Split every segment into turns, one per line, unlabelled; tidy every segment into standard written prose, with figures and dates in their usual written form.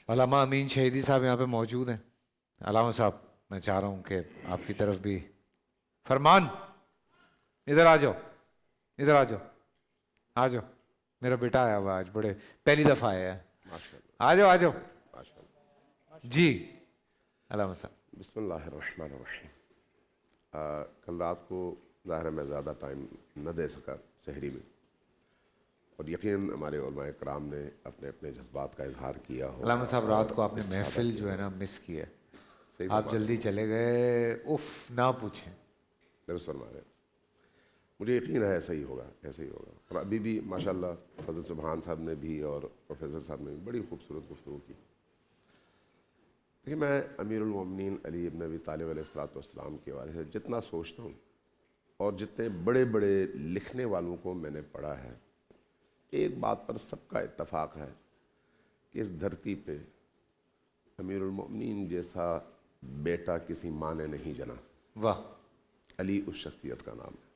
علامہ امین شہیدی صاحب یہاں پہ موجود ہیں. علامہ صاحب میں چاہ رہا ہوں کہ آپ کی طرف بھی فرمان. ادھر آ جاؤ, ادھر آ جاؤ, آ جاؤ. میرا بیٹا آیا ہوا آج, بڑے پہلی دفعہ آیا ہے. آ جاؤ, آ جاؤ. جی علامہ صاحب.
بسم اللہ الرحمن الرحیم. کل رات کو ظاہر ہے میں زیادہ ٹائم نہ دے سکا سحری میں, اور یقیناً ہمارے علماء کرام نے اپنے اپنے جذبات کا اظہار کیا ہو.
علامہ صاحب رات کو آپ نے محفل جو ہے نا مس کی ہے, آپ جلدی چلے گئے. اف نہ پوچھیں.
درست فرما رہے ہیں. مجھے یقین ہے ایسا ہی ہوگا, ایسا ہی ہوگا. اور ابھی بھی ماشاءاللہ فضل سبحان صاحب نے بھی اور پروفیسر صاحب نے بھی بڑی خوبصورت گفتگو کی. دیکھیں, میں امیر المومنین علی ابن ابی طالب علیہ الصلوۃ والسلام کے بارے سے جتنا سوچتا ہوں اور جتنے بڑے بڑے لکھنے والوں کو میں نے پڑھا ہے, ایک بات پر سب کا اتفاق ہے کہ اس دھرتی پہ امیر المومنین جیسا بیٹا کسی ماں نے نہیں جنا.
واہ.
علی اس شخصیت کا نام ہے.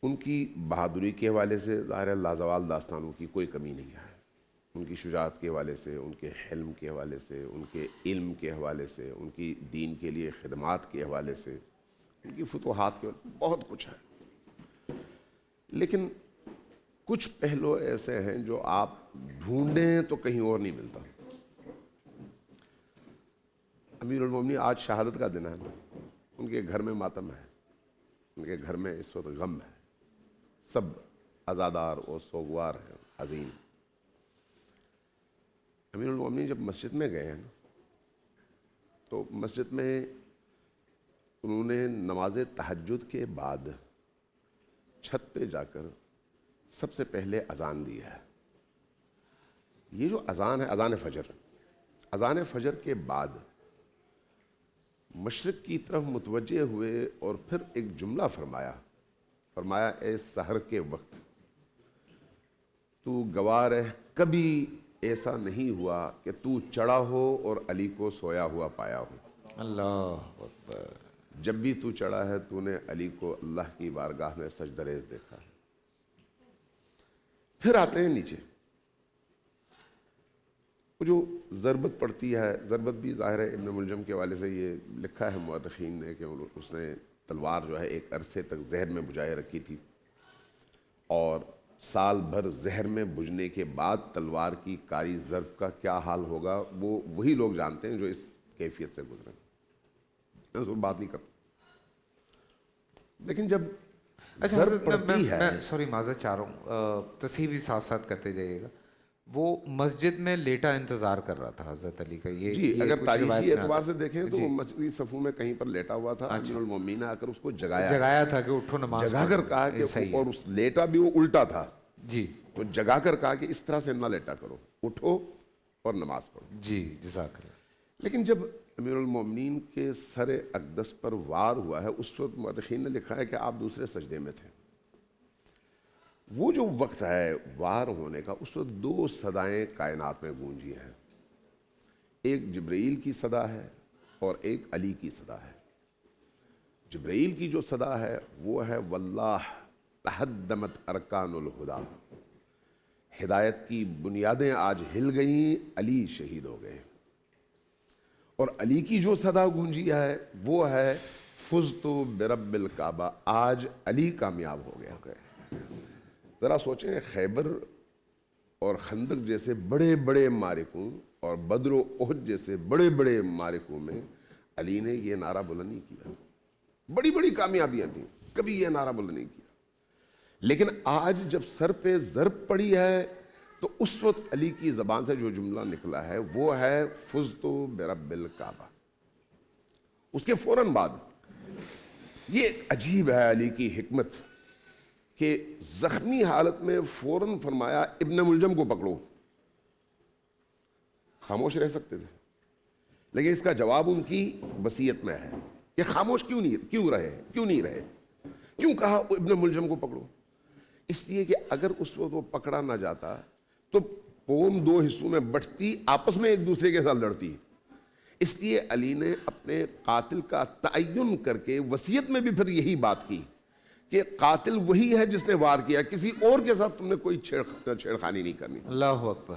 ان کی بہادری کے حوالے سے ظاہر لازوال داستانوں کی کوئی کمی نہیں ہے. ان کی شجاعت کے حوالے سے, ان کے حلم کے حوالے سے, ان کے علم کے حوالے سے, ان کی دین کے لیے خدمات کے حوالے سے, ان کی فتوحات کے حوالے سے بہت کچھ ہے. لیکن کچھ پہلو ایسے ہیں جو آپ ڈھونڈیں تو کہیں اور نہیں ملتا. امیر المومنین آج شہادت کا دن ہے, ان کے گھر میں ماتم ہے, ان کے گھر میں اس وقت غم ہے, سب عزادار اور سوگوار ہیں, حزین. امیر المومنین جب مسجد میں گئے ہیں تو مسجد میں انہوں نے نماز تہجد کے بعد چھت پہ جا کر سب سے پہلے اذان دی ہے. یہ جو اذان ہے اذان فجر, اذان فجر کے بعد مشرق کی طرف متوجہ ہوئے اور پھر ایک جملہ فرمایا اے سحر کے وقت تو گواہ رہ, کبھی ایسا نہیں ہوا کہ تو چڑھا ہو اور علی کو سویا ہوا پایا ہو.
اللہ اکبر.
جب بھی تو چڑھا ہے تو نے علی کو اللہ کی بارگاہ میں سجدہ ریز دیکھا ہے. پھر آتے ہیں نیچے, وہ جو ضربت پڑتی ہے, ضربت بھی ظاہر ہے ابن ملجم کے حوالے سے یہ لکھا ہے مورخین نے کہ اس نے تلوار جو ہے ایک عرصے تک زہر میں بجھائے رکھی تھی, اور سال بھر زہر میں بجھنے کے بعد تلوار کی کاری ضرب کا کیا حال ہوگا وہ وہی لوگ جانتے ہیں جو اس کیفیت سے گزرے. میں اس کو بات نہیں کرتا. لیکن جب ضرب پڑتی ہے,
میں سوری معذرت چاہ رہا ہوں, تصحیح بھی ساتھ ساتھ کرتے جائیے گا. وہ مسجد میں لیٹا انتظار کر رہا تھا حضرت علی کا. یہ
جی اگر تاریخی اعتبار سے دیکھیں تو وہ مسجدی صفوں میں کہیں پر لیٹا ہوا تھا. امیر المومنین نے آ کر اس کو
جگایا تھا کہ اٹھو نماز
جگا کر کہا کہ, اور اس لیٹا بھی وہ الٹا تھا,
جی
تو جگا کر کہا کہ اس طرح سے نہ لیٹا کرو, اٹھو اور نماز پڑھو.
جی جزاک اللہ.
لیکن جب امیر المومنین کے سر اقدس پر وار ہوا ہے, اس وقت مورخین نے لکھا ہے کہ آپ دوسرے سجدے میں تھے. وہ جو وقت ہے وار ہونے کا, اس وقت دو صدائیں کائنات میں گونجی ہیں. ایک جبرائیل کی صدا ہے اور ایک علی کی صدا ہے. جبرائیل کی جو صدا ہے وہ ہے واللہ تہدمت ارکان الہدا, ہدایت کی بنیادیں آج ہل گئیں, علی شہید ہو گئے. اور علی کی جو صدا گونجی ہے وہ ہے فزت برب الکعبہ, آج علی کامیاب ہو گیا. ذرا سوچیں, خیبر اور خندق جیسے بڑے بڑے معرکوں اور بدر و احد جیسے بڑے بڑے معرکوں میں علی نے یہ نعرہ بلند نہیں کیا. بڑی بڑی کامیابیاں تھیں, کبھی یہ نعرہ بلند نہیں کیا. لیکن آج جب سر پہ ضرب پڑی ہے تو اس وقت علی کی زبان سے جو جملہ نکلا ہے وہ ہے فزت برب الکعبہ. اس کے فوراً بعد یہ عجیب ہے علی کی حکمت کہ زخمی حالت میں فوراً فرمایا ابن ملجم کو پکڑو. خاموش رہ سکتے تھے, لیکن اس کا جواب ان کی وصیت میں ہے کہ خاموش کیوں نہیں رہے. کیوں کہا ابن ملجم کو پکڑو؟ اس لیے کہ اگر اس وقت وہ پکڑا نہ جاتا تو قوم دو حصوں میں بٹتی, آپس میں ایک دوسرے کے ساتھ لڑتی. اس لیے علی نے اپنے قاتل کا تعین کر کے وصیت میں بھی پھر یہی بات کی کہ قاتل وہی ہے جس نے وار کیا, کسی اور کے ساتھ تم نے کوئی چھیڑخانی نہیں کرنی.
اللہ اکبر.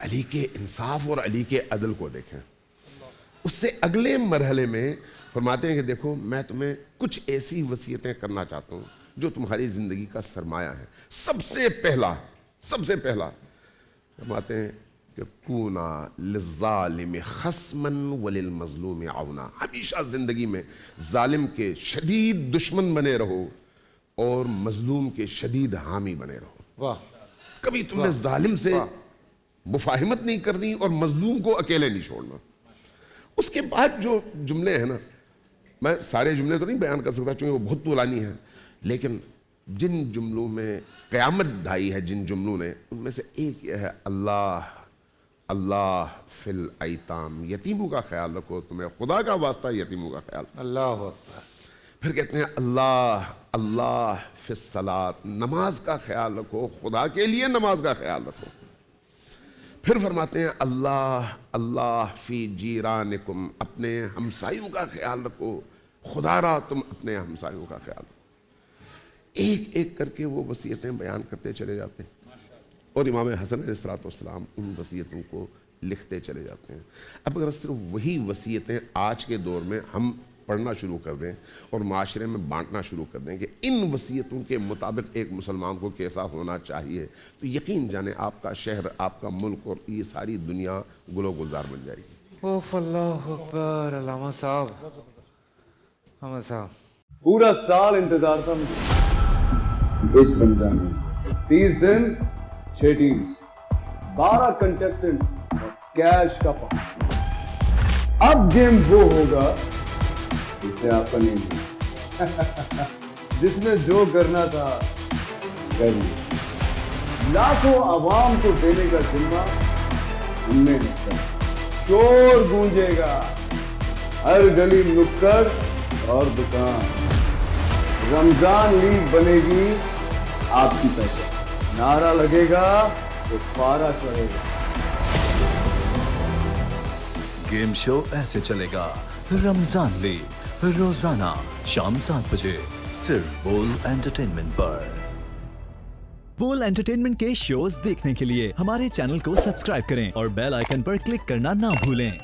علی کے انصاف اور علی کے عدل کو دیکھیں. اس سے اگلے مرحلے میں فرماتے ہیں کہ دیکھو میں تمہیں کچھ ایسی وصیتیں کرنا چاہتا ہوں جو تمہاری زندگی کا سرمایہ ہے. سب سے پہلا فرماتے ہیں کہ کونا للظالم خصما وللمظلوم عونا. ہمیشہ زندگی میں ظالم کے شدید دشمن بنے رہو اور مظلوم کے شدید حامی بنے رہو.
واہ.
کبھی تم نے ظالم سے مفاہمت نہیں کرنی اور مظلوم کو اکیلے نہیں چھوڑنا. اس کے بعد جو جملے ہیں نا، میں سارے جملے تو نہیں بیان کر سکتا چونکہ وہ بہت طولانی ہیں، لیکن جن جملوں میں قیامت ڈھائی ہے، جن جملوں نے، ان میں سے ایک یہ ہے اللہ اللہ فی الایتام، یتیموں کا خیال رکھو، تمہیں خدا کا واسطہ یتیموں کا خیال.
اللہ اکبر.
پھر کہتے ہیں اللہ اللہ فی الصلاۃ، نماز کا خیال رکھو، خدا کے لیے نماز کا خیال رکھو. پھر فرماتے ہیں اللہ اللہ فی جیرانکم، اپنے ہمسایوں کا خیال رکھو، خدا را تم اپنے ہمسایوں کا خیال رکھو. ایک ایک کر کے وہ وصیتیں بیان کرتے چلے جاتے ہیں اور امام حسن علیہ السلام ان وصیتوں کو لکھتے چلے جاتے ہیں. اب اگر صرف وہی وصیتیں آج کے دور میں ہم پڑھنا شروع کر دیں اور معاشرے میں بانٹنا شروع کر دیں کہ ان وصیتوں کے مطابق ایک مسلمان کو کیسا ہونا چاہیے، تو یقین جانیں آپ کا شہر، آپ کا ملک اور یہ ساری دنیا گل و گلزار بن جائے گی.
اوف اللہ اکبر. علامہ صاحب، احمد صاحب،
پورا سال انتظار تھا مجھے اس رمضان میں. 30 دن 6 ٹیمز، 12 کنٹیسٹنٹس اور کیش کا پاؤں. اب گیم وہ ہوگا جسے آپ کا نہیں جس میں جو کرنا تھا کر لیا. لاکھوں عوام کو دینے کا ذمہ ہم نے حصہ. شور گونجے گا ہر گلی نکڑ اور دکان. رمضان لیگ بنے گی آپ کی پہچان. نعرہ لگے گا تو پارا چڑھے گا.
گیم شو ایسے چلے گا. رمضان لیگ روزانہ شام 7 بجے صرف بول انٹرٹینمنٹ پر.
بول انٹرٹینمنٹ کے شوز دیکھنے کے لیے ہمارے چینل کو سبسکرائب کریں اور بیل آئیکن پر کلک کرنا نہ بھولیں.